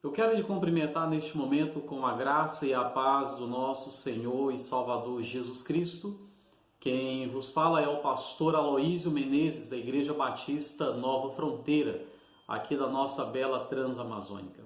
Eu quero lhe cumprimentar neste momento com a graça e a paz do nosso Senhor e Salvador Jesus Cristo. Quem vos fala é o pastor Aloísio Menezes, da Igreja Batista Nova Fronteira, aqui da nossa bela Transamazônica.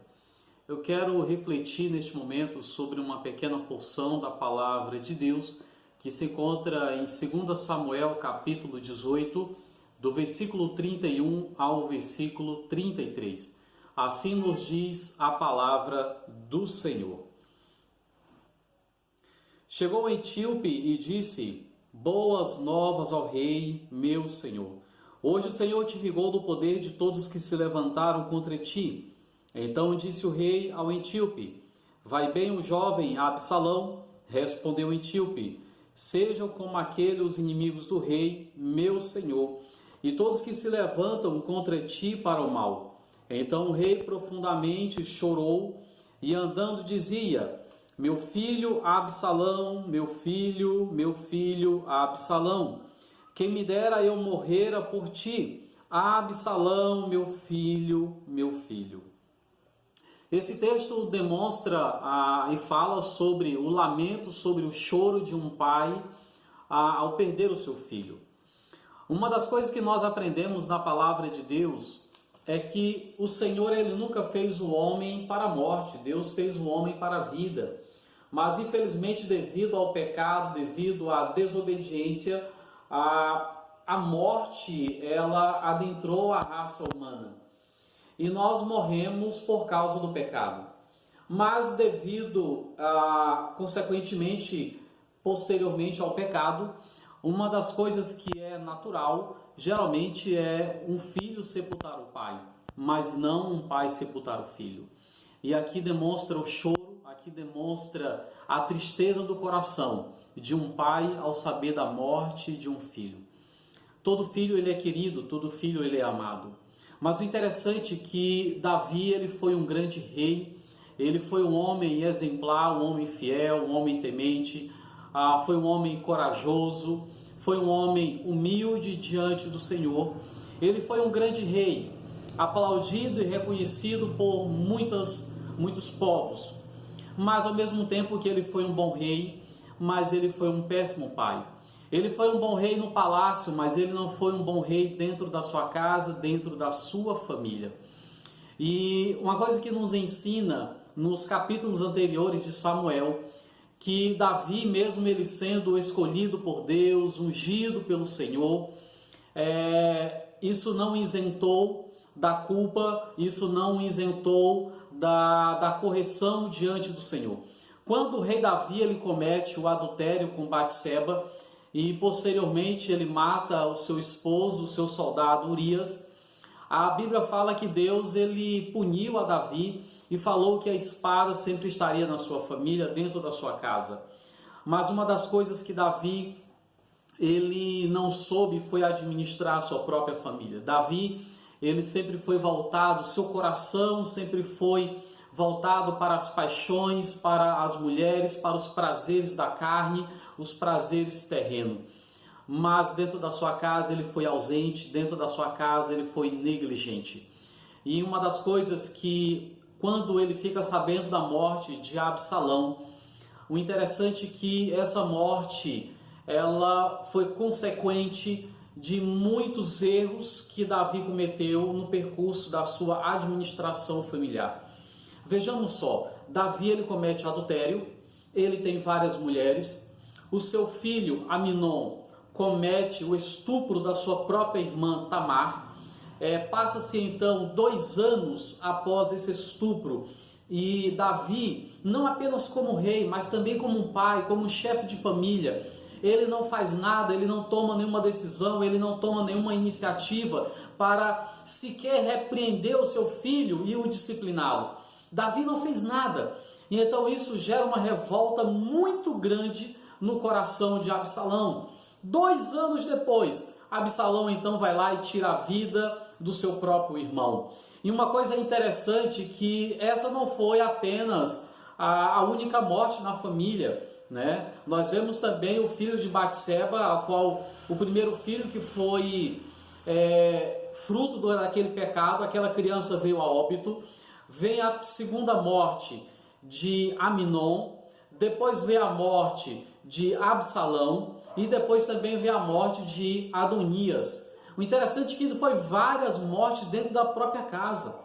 Eu quero refletir neste momento sobre uma pequena porção da palavra de Deus que se encontra em 2 Samuel capítulo 18, do versículo 31 ao versículo 33. Assim nos diz a palavra do Senhor. Chegou o etíope e disse: Boas novas ao rei, meu senhor. Hoje o Senhor te vingou do poder de todos que se levantaram contra ti. Então disse o rei ao etíope: Vai bem o jovem Absalão? Respondeu o etíope: Sejam como aqueles os inimigos do rei, meu senhor, e todos que se levantam contra ti para o mal. Então o rei profundamente chorou e andando dizia: Meu filho Absalão, meu filho Absalão, quem me dera eu morrera por ti, Absalão, meu filho, meu filho. Esse texto demonstra e fala sobre o lamento, sobre o choro de um pai ao perder o seu filho. Uma das coisas que nós aprendemos na palavra de Deus é que o Senhor ele nunca fez o homem para a morte, Deus fez o homem para a vida. Mas infelizmente devido ao pecado, devido à desobediência, a morte ela adentrou a raça humana. E nós morremos por causa do pecado. Mas devido consequentemente, posteriormente ao pecado, uma das coisas que é natural, geralmente é um filho sepultar o pai, mas não um pai sepultar o filho. E aqui demonstra o choro, aqui demonstra a tristeza do coração de um pai ao saber da morte de um filho. Todo filho ele é querido, todo filho ele é amado. Mas o interessante é que Davi ele foi um grande rei, ele foi um homem exemplar, um homem fiel, um homem temente, foi um homem corajoso, foi um homem humilde diante do Senhor. Ele foi um grande rei, aplaudido e reconhecido por muitos povos. Mas ao mesmo tempo que ele foi um bom rei, mas ele foi um péssimo pai. Ele foi um bom rei no palácio, mas ele não foi um bom rei dentro da sua casa, dentro da sua família. E uma coisa que nos ensina nos capítulos anteriores de Samuel, que Davi, mesmo ele sendo escolhido por Deus, ungido pelo Senhor, isso não isentou da culpa, isso não isentou da correção diante do Senhor. Quando o rei Davi ele comete o adultério com Batseba e posteriormente ele mata o seu esposo, o seu soldado Urias, a Bíblia fala que Deus ele puniu a Davi e falou que a espada sempre estaria na sua família, dentro da sua casa. Mas uma das coisas que Davi ele não soube foi administrar a sua própria família. Davi ele sempre foi voltado, seu coração sempre foi voltado para as paixões, para as mulheres, para os prazeres da carne, os prazeres terrenos. Mas dentro da sua casa ele foi ausente, dentro da sua casa ele foi negligente. E uma das coisas que, quando ele fica sabendo da morte de Absalão, o interessante é que essa morte ela foi consequente de muitos erros que Davi cometeu no percurso da sua administração familiar. Vejamos só, Davi ele comete adultério, ele tem várias mulheres, o seu filho Aminon comete o estupro da sua própria irmã Tamar. Passa-se então 2 anos após esse estupro e Davi, não apenas como rei, mas também como um pai, como um chefe de família, ele não faz nada, ele não toma nenhuma decisão, ele não toma nenhuma iniciativa para sequer repreender o seu filho e o discipliná-lo. Davi não fez nada, e então isso gera uma revolta muito grande no coração de Absalão. 2 anos depois, Absalão então vai lá e tira a vida do seu próprio irmão. E uma coisa interessante que essa não foi apenas a única morte na família, né? Nós vemos também o filho de Batseba, a qual o primeiro filho que foi fruto daquele pecado, aquela criança veio a óbito. vem a segunda morte de Aminon, depois vem a morte de Absalão e depois também vem a morte de Adonias. O interessante é que foi várias mortes dentro da própria casa.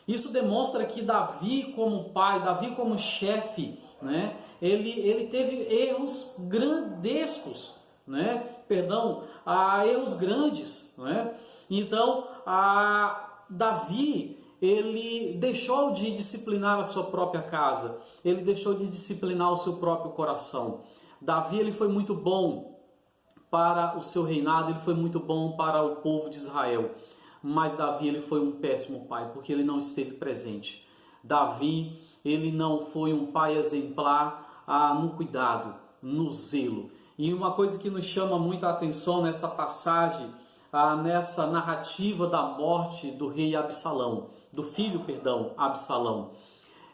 Isso demonstra que Davi como pai, Davi como chefe, né, ele teve erros grandescos, né, erros grandes, né? Então, Davi, ele deixou de disciplinar a sua própria casa, ele deixou de disciplinar o seu próprio coração. Davi, ele foi muito bom para o seu reinado, ele foi muito bom para o povo de Israel, mas Davi, ele foi um péssimo pai, porque ele não esteve presente. Davi, ele não foi um pai exemplar no cuidado, no zelo. E uma coisa que nos chama muito a atenção nessa passagem, nessa narrativa da morte do rei Absalão, do filho, Absalão,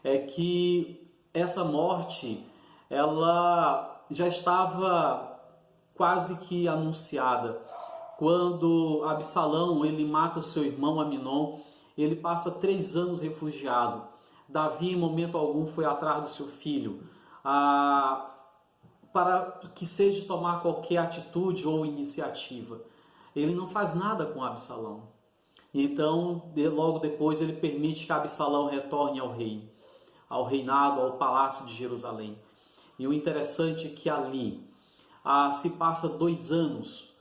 é que essa morte, ela já estava quase que anunciada. Quando Absalão, ele mata o seu irmão Aminon, ele passa 3 anos refugiado. Davi, em momento algum, foi atrás do seu filho, para que seja tomar qualquer atitude ou iniciativa. Ele não faz nada com Absalão. Então, logo depois, ele permite que Absalão retorne ao reinado, ao palácio de Jerusalém. E o interessante é que ali se passa 2 anos,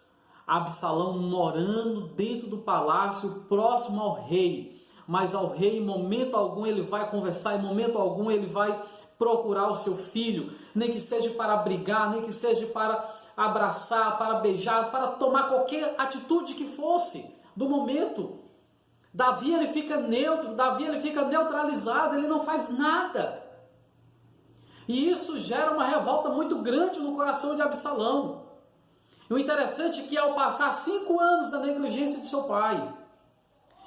Absalão morando dentro do palácio, próximo ao rei. Mas ao rei, em momento algum, ele vai conversar, em momento algum, ele vai procurar o seu filho, nem que seja para brigar, nem que seja para abraçar, para beijar, para tomar qualquer atitude que fosse do momento. Davi, ele fica neutro, Davi, ele fica neutralizado, ele não faz nada. E isso gera uma revolta muito grande no coração de Absalão. E o interessante é que ao passar 5 anos da negligência de seu pai,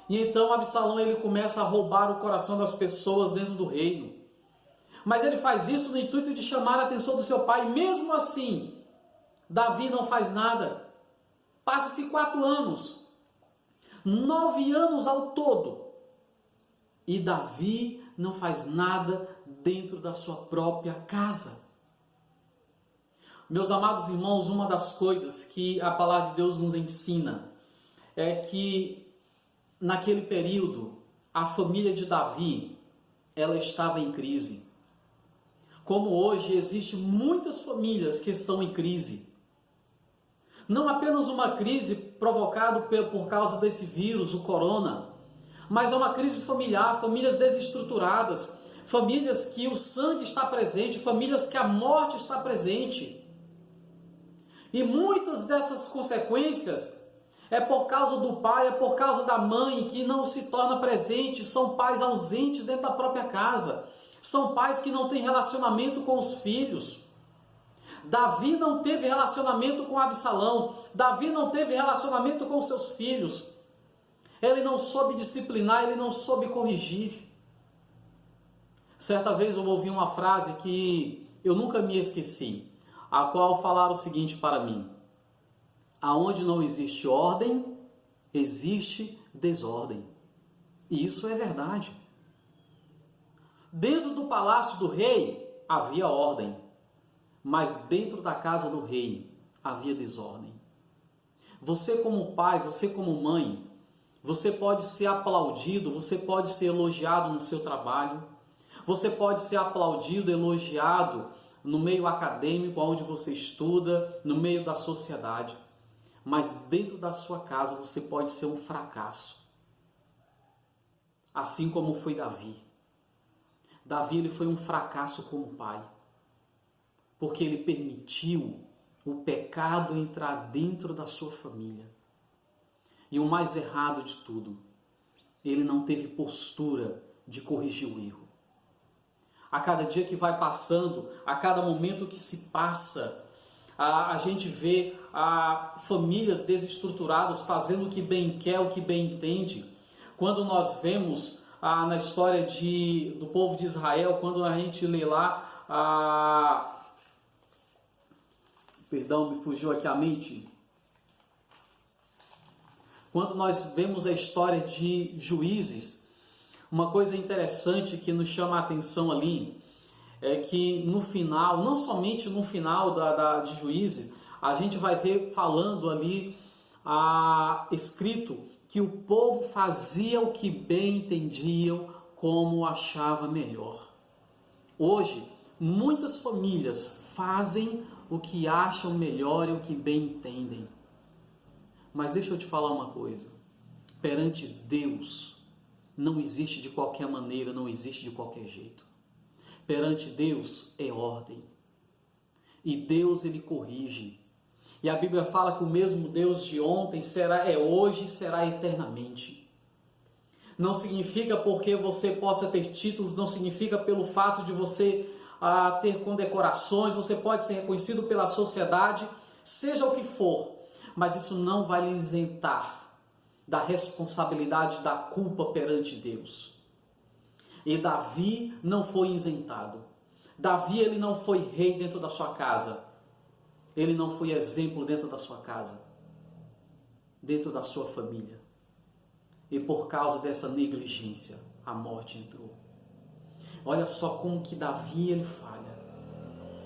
e então Absalão, ele começa a roubar o coração das pessoas dentro do reino. Mas ele faz isso no intuito de chamar a atenção do seu pai. Mesmo assim, Davi não faz nada. Passa-se 4 anos. 9 anos ao todo. E Davi não faz nada dentro da sua própria casa. Meus amados irmãos, uma das coisas que a palavra de Deus nos ensina é que naquele período a família de Davi, ela estava em crise. Como hoje existem muitas famílias que estão em crise. Não apenas uma crise provocada por causa desse vírus, o corona, mas é uma crise familiar, famílias desestruturadas, famílias que o sangue está presente, famílias que a morte está presente. E muitas dessas consequências é por causa do pai, é por causa da mãe que não se torna presente, são pais ausentes dentro da própria casa, são pais que não têm relacionamento com os filhos. Davi não teve relacionamento com Absalão, Davi não teve relacionamento com seus filhos, ele não soube disciplinar, ele não soube corrigir. Certa vez eu ouvi uma frase que eu nunca me esqueci, a qual falaram o seguinte para mim: aonde não existe ordem, existe desordem. E isso é verdade. Dentro do palácio do rei havia ordem, mas dentro da casa do rei havia desordem. Você como pai, você como mãe, você pode ser aplaudido, você pode ser elogiado no seu trabalho, você pode ser aplaudido, elogiado no meio acadêmico, onde você estuda, no meio da sociedade. Mas dentro da sua casa você pode ser um fracasso. Assim como foi Davi. Davi, ele foi um fracasso como pai, porque ele permitiu o pecado entrar dentro da sua família. E o mais errado de tudo, ele não teve postura de corrigir o erro. A cada dia que vai passando, a cada momento que se passa, a gente vê famílias desestruturadas fazendo o que bem quer, o que bem entende. Quando nós vemos na história do povo de Israel, quando a gente lê lá, perdão, me fugiu aqui a mente. Quando nós vemos a história de Juízes, Uma coisa interessante que nos chama a atenção ali é que no final, não somente no final de Juízes, a gente vai ver falando ali, escrito, que o povo fazia o que bem entendiam, como achava melhor. Hoje, muitas famílias fazem o que acham melhor e o que bem entendem. Mas deixa eu te falar uma coisa. Perante Deus, não existe de qualquer maneira, não existe de qualquer jeito. Perante Deus é ordem. E Deus, ele corrige. E a Bíblia fala que o mesmo Deus de ontem é hoje e será eternamente. Não significa porque você possa ter títulos, não significa pelo fato de você ter condecorações, você pode ser reconhecido pela sociedade, seja o que for, mas isso não vai lhe isentar da responsabilidade da culpa perante Deus. E Davi não foi isentado. Davi, ele não foi rei dentro da sua casa. Ele não foi exemplo dentro da sua casa, dentro da sua família. E por causa dessa negligência, a morte entrou. Olha só como que Davi, ele falha.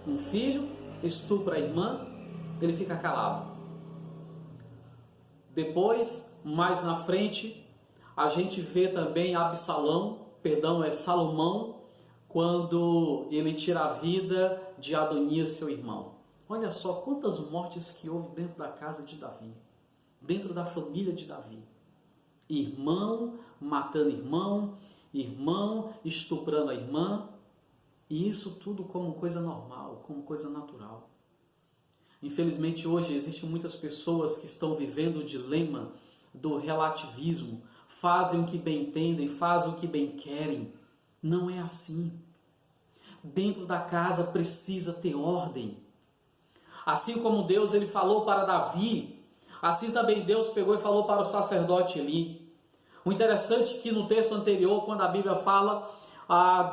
Um filho estupra a irmã, ele fica calado. Depois, mais na frente, a gente vê também Salomão, quando ele tira a vida de Adonias, seu irmão. Olha só quantas mortes que houve dentro da casa de Davi, dentro da família de Davi. Irmão matando irmão, irmão estuprando a irmã, e isso tudo como coisa normal, como coisa natural. Infelizmente hoje existem muitas pessoas que estão vivendo o dilema do relativismo, fazem o que bem entendem, fazem o que bem querem. Não é assim. Dentro da casa precisa ter ordem. Assim como Deus, ele falou para Davi, assim também Deus pegou e falou para o sacerdote Eli. O interessante é que no texto anterior, quando a Bíblia fala,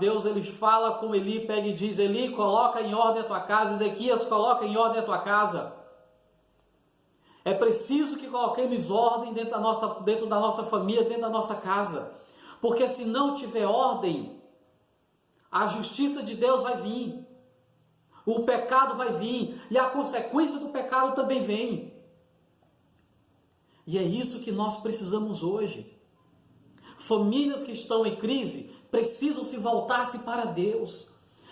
Deus, ele fala com Eli, pega e diz: Eli, coloca em ordem a tua casa. Ezequias, coloca em ordem a tua casa. É preciso que coloquemos ordem dentro da nossa família, dentro da nossa casa. Porque se não tiver ordem, a justiça de Deus vai vir. O pecado vai vir. E a consequência do pecado também vem. E é isso que nós precisamos hoje. Famílias que estão em crise precisam se voltar-se para Deus.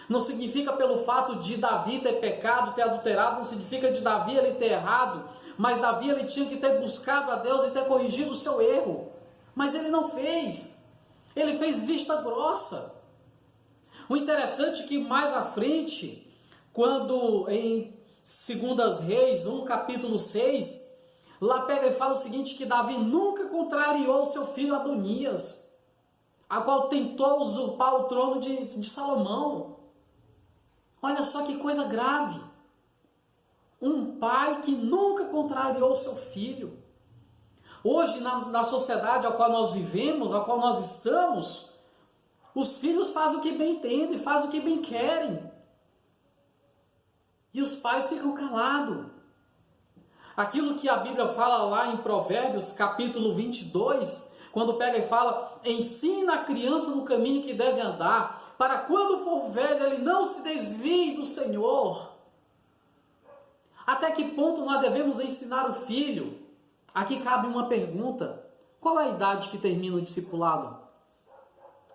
Não significa pelo fato de Davi ter pecado, ter adulterado, não significa de Davi ele ter errado, mas Davi ele tinha que ter buscado a Deus e ter corrigido o seu erro. Mas ele não fez. Ele fez vista grossa. O interessante é que mais à frente, quando em 2 Reis 1, capítulo 6, lá pega e fala o seguinte, que Davi nunca contrariou seu filho Adonias, a qual tentou usurpar o trono de Salomão. Olha só que coisa grave. Um pai que nunca contrariou seu filho. Hoje, na sociedade a qual nós vivemos, a qual nós estamos, os filhos fazem o que bem entendem, fazem o que bem querem. E os pais ficam calados. Aquilo que a Bíblia fala lá em Provérbios, capítulo 22, quando pega e fala: ensina a criança no caminho que deve andar, para quando for velho ele não se desvie do Senhor. Até que ponto nós devemos ensinar o filho? Aqui cabe uma pergunta: qual é a idade que termina o discipulado?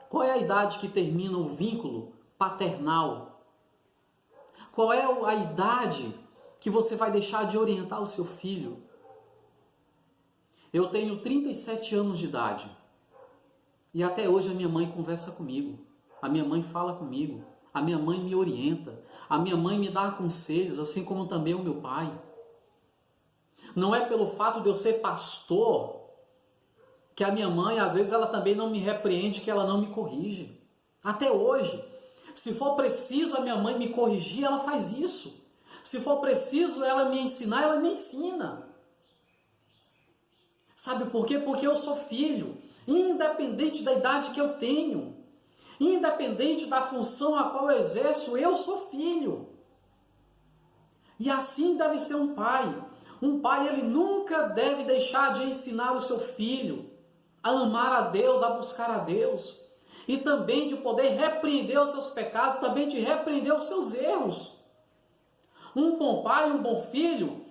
Qual é a idade que termina o vínculo paternal? Qual é a idade que você vai deixar de orientar o seu filho? Eu tenho 37 anos de idade e até hoje a minha mãe conversa comigo, a minha mãe fala comigo, a minha mãe me orienta, a minha mãe me dá conselhos, assim como também o meu pai. Não é pelo fato de eu ser pastor que a minha mãe, às vezes, ela também não me repreende, que ela não me corrige. Até hoje, se for preciso a minha mãe me corrigir, ela faz isso. Se for preciso ela me ensinar, ela me ensina. Sabe por quê? Porque eu sou filho, independente da idade que eu tenho, independente da função a qual eu exerço, eu sou filho. E assim deve ser um pai. Um pai, ele nunca deve deixar de ensinar o seu filho a amar a Deus, a buscar a Deus. e também de poder repreender os seus pecados, também de repreender os seus erros. Um bom pai, um bom filho,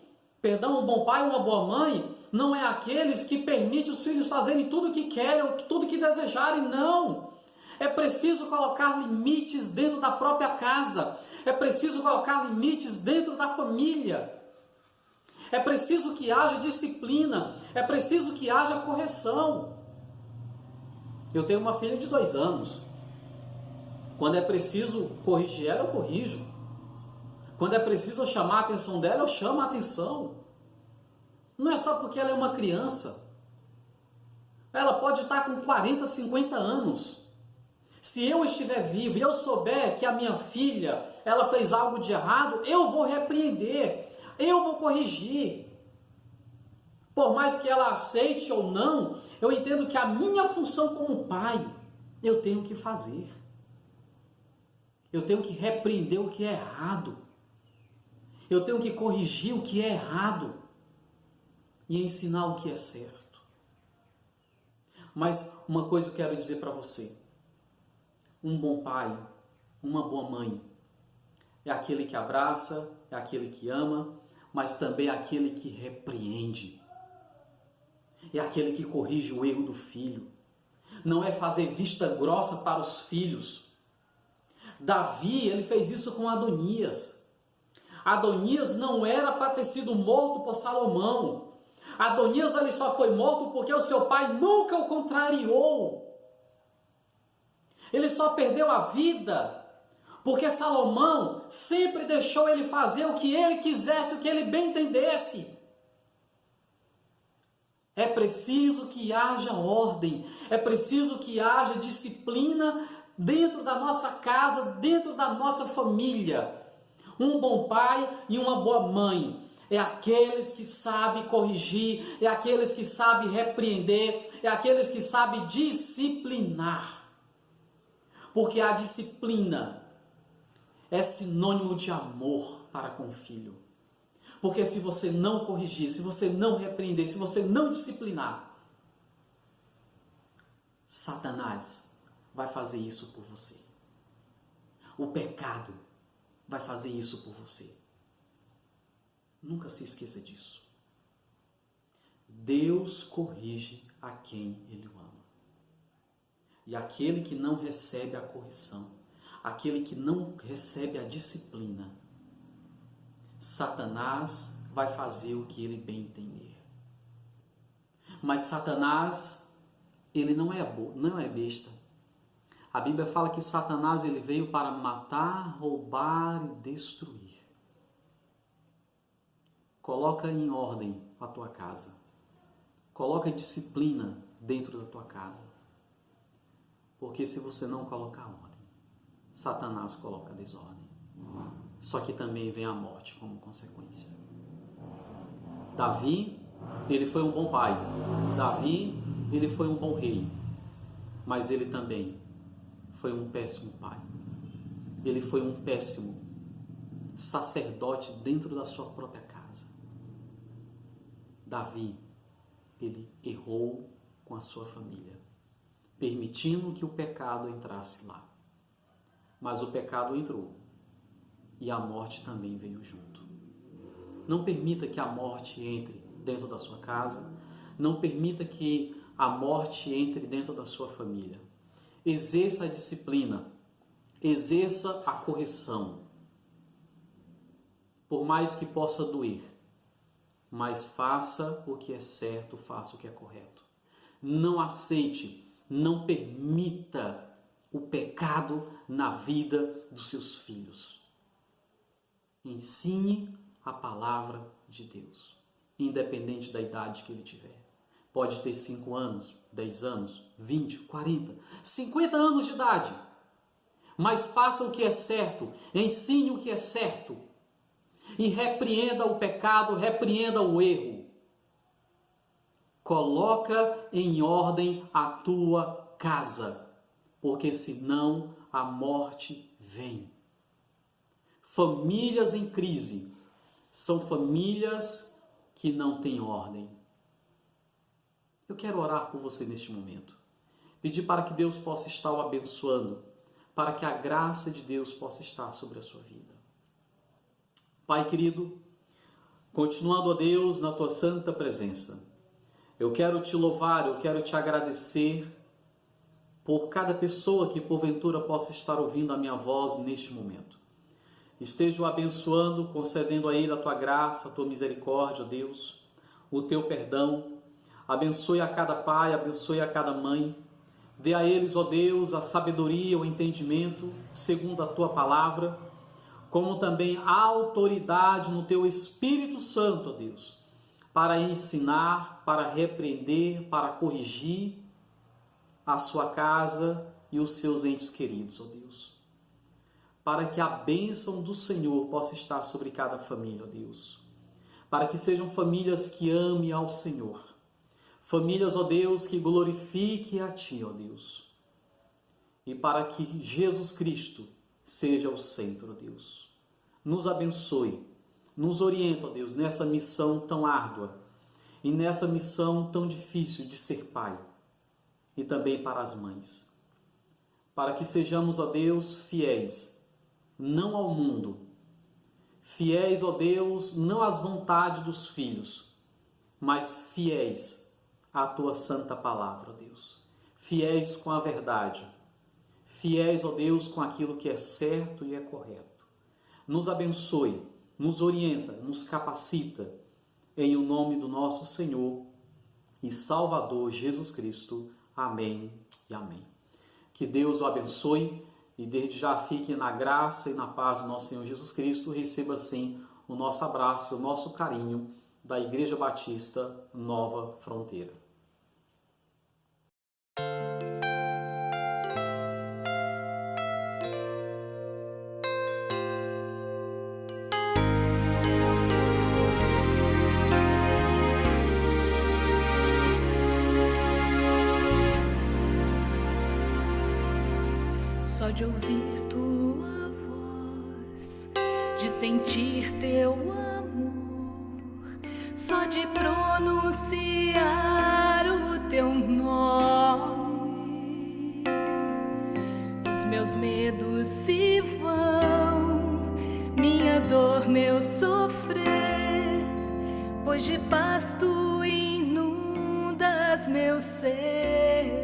um bom pai, uma boa mãe, não é aqueles que permitem os filhos fazerem tudo o que querem, tudo o que desejarem, não. É preciso colocar limites dentro da própria casa. É preciso colocar limites dentro da família. É preciso que haja disciplina. É preciso que haja correção. Eu tenho uma filha de 2 anos. Quando é preciso corrigir ela, eu corrijo. Quando é preciso eu chamar a atenção dela, eu chamo a atenção. Não é só porque ela é uma criança. Ela pode estar com 40, 50 anos. Se eu estiver vivo e eu souber que a minha filha, ela fez algo de errado, eu vou repreender, eu vou corrigir. Por mais que ela aceite ou não, eu entendo que a minha função como pai, eu tenho que fazer. Eu tenho que repreender o que é errado. Eu tenho que corrigir o que é errado e ensinar o que é certo. Mas uma coisa eu quero dizer para você. Um bom pai, uma boa mãe, é aquele que abraça, é aquele que ama, mas também é aquele que repreende. É aquele que corrige o erro do filho. Não é fazer vista grossa para os filhos. Davi, ele fez isso com Adonias. Adonias não era para ter sido morto por Salomão. Adonias ele só foi morto porque o seu pai nunca o contrariou. Ele só perdeu a vida porque Salomão sempre deixou ele fazer o que ele quisesse, o que ele bem entendesse. É preciso que haja ordem, é preciso que haja disciplina dentro da nossa casa, dentro da nossa família. Um bom pai e uma boa mãe é aqueles que sabem corrigir, é aqueles que sabem repreender, é aqueles que sabem disciplinar. Porque a disciplina é sinônimo de amor para com o filho. Porque se você não corrigir, se você não repreender, se você não disciplinar, Satanás vai fazer isso por você. O pecado vai fazer isso por você. Nunca se esqueça disso. Deus corrige a quem Ele ama. E aquele que não recebe a correção, aquele que não recebe a disciplina, Satanás vai fazer o que ele bem entender. Mas Satanás, ele não é besta. A Bíblia fala que Satanás ele veio para matar, roubar e destruir. Coloca em ordem a tua casa. Coloca disciplina dentro da tua casa. Porque se você não colocar ordem, Satanás coloca desordem. Só que também vem a morte como consequência. Davi, ele foi um bom pai. Davi, ele foi um bom rei. Mas ele também foi um péssimo pai. Ele foi um péssimo sacerdote dentro da sua própria casa. Davi, ele errou com a sua família, permitindo que o pecado entrasse lá. Mas o pecado entrou e a morte também veio junto. Não permita que a morte entre dentro da sua casa. Não permita que a morte entre dentro da sua família. Exerça a disciplina. Exerça a correção. Por mais que possa doer, mas faça o que é certo, faça o que é correto. Não aceite, não permita o pecado na vida dos seus filhos. Ensine a palavra de Deus, independente da idade que ele tiver. Pode ter 5 anos, 10 anos, 20, 40, 50 anos de idade. Mas faça o que é certo, ensine o que é certo. E repreenda o pecado, repreenda o erro. Coloca em ordem a tua casa, porque senão a morte vem. Famílias em crise são famílias que não têm ordem. Eu quero orar por você neste momento, pedir para que Deus possa estar o abençoando, para que a graça de Deus possa estar sobre a sua vida. Pai querido, continuando, ó Deus, na tua santa presença, eu quero te louvar, eu quero te agradecer por cada pessoa que porventura possa estar ouvindo a minha voz neste momento. Esteja o abençoando, concedendo a ele a tua graça, a tua misericórdia, ó Deus, o teu perdão. Abençoe a cada pai, abençoe a cada mãe. Dê a eles, ó Deus, a sabedoria, o entendimento, segundo a tua palavra, como também a autoridade no teu Espírito Santo, ó Deus, para ensinar, para repreender, para corrigir a sua casa e os seus entes queridos, ó Deus. Para que a bênção do Senhor possa estar sobre cada família, ó Deus. Para que sejam famílias que amem ao Senhor. Famílias, ó Deus, que glorifiquem a Ti, ó Deus. E para que Jesus Cristo seja o centro, ó Deus. Nos abençoe, nos orienta, ó Deus, nessa missão tão árdua e nessa missão tão difícil de ser pai. E também para as mães. Para que sejamos, ó Deus, fiéis, não ao mundo. Fiéis, ó Deus, não às vontades dos filhos, mas fiéis à tua santa palavra, ó Deus. Fiéis com a verdade. Fiéis, ó Deus, com aquilo que é certo e é correto. Nos abençoe, nos orienta, nos capacita, em o nome do nosso Senhor e Salvador Jesus Cristo. Amém e amém. Que Deus o abençoe e desde já fique na graça e na paz do nosso Senhor Jesus Cristo. Receba assim o nosso abraço e o nosso carinho da Igreja Batista Nova Fronteira. Só de ouvir tua voz, de sentir teu amor, só de pronunciar o teu nome, os meus medos se vão, minha dor, meu sofrer, pois de paz tu inundas meu ser.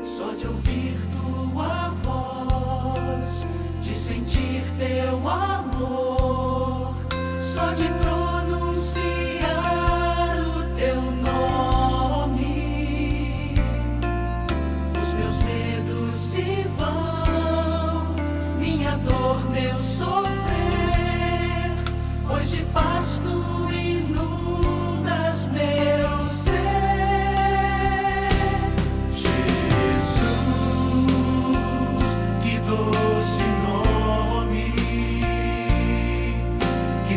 Só de ouvir tua voz, de sentir teu amor, só de pronunciar o teu nome, os meus medos se vão, minha dor, meu sofrer, pois de paz tu inundas meu ser.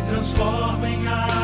Transforma em água.